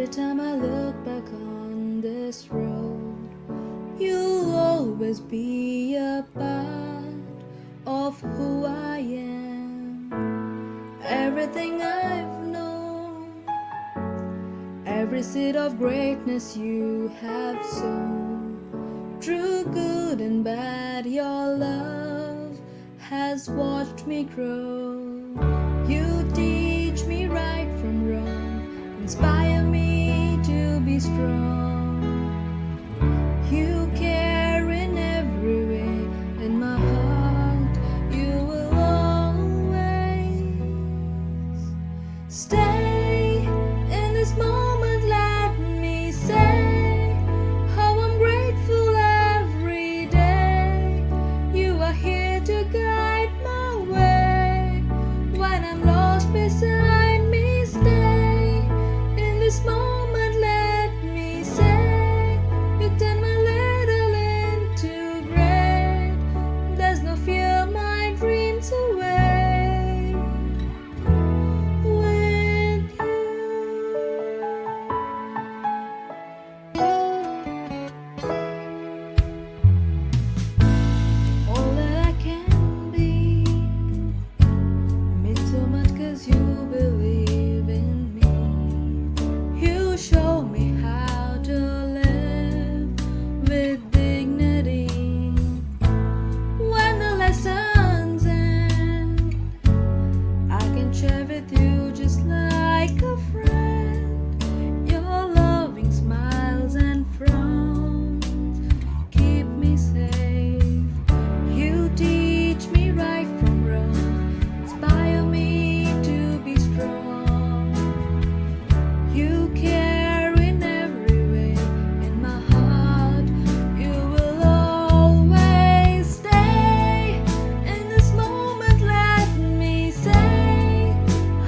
Every time I look back on this road, you'll always be a part of who I am. Everything I've known, every seed of greatness you have sown. Through good and bad, your love has watched me grow. You teach me right from wrong, inspire me to be strong. You care in every way, in my heart you will always stay. In this moment let me say how I'm grateful every day. You are here to guide my way. When I'm lost beside me, stay. In this moment let me say you turn my little into great. There's no fear, my dreams away with you. All that I can be means so much 'cause you believe in me. You show me how to live with dignity. When the lessons end, I can share with you just like a friend. Your loving smiles and frowns keep me safe. You teach me right from wrong, inspire me to be strong. You care in every way, in my heart you will always stay. In this moment let me say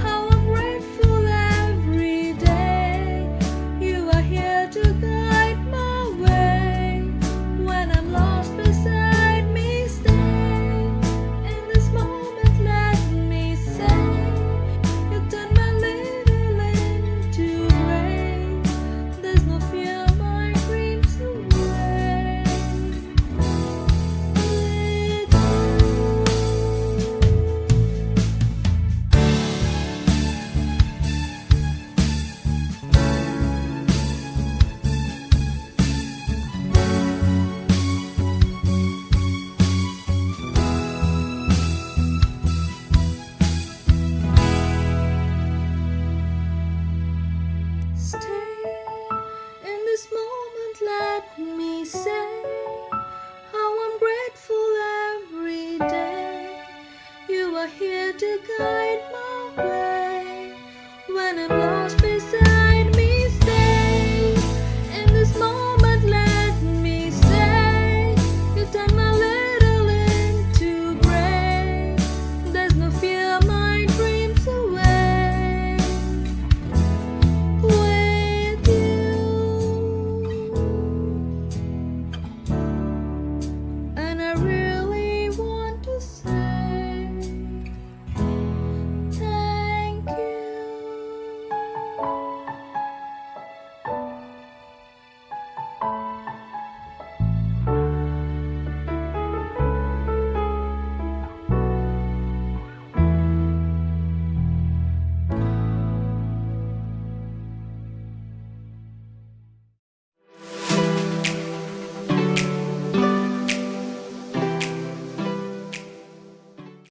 how I'm grateful every day. You are here to guide my way. When I'm lost beside me, stay. In this moment let me say you turn my little into great. There's no fear, my dreams away with you. Stay. In this moment let me say how I'm grateful every day. You are here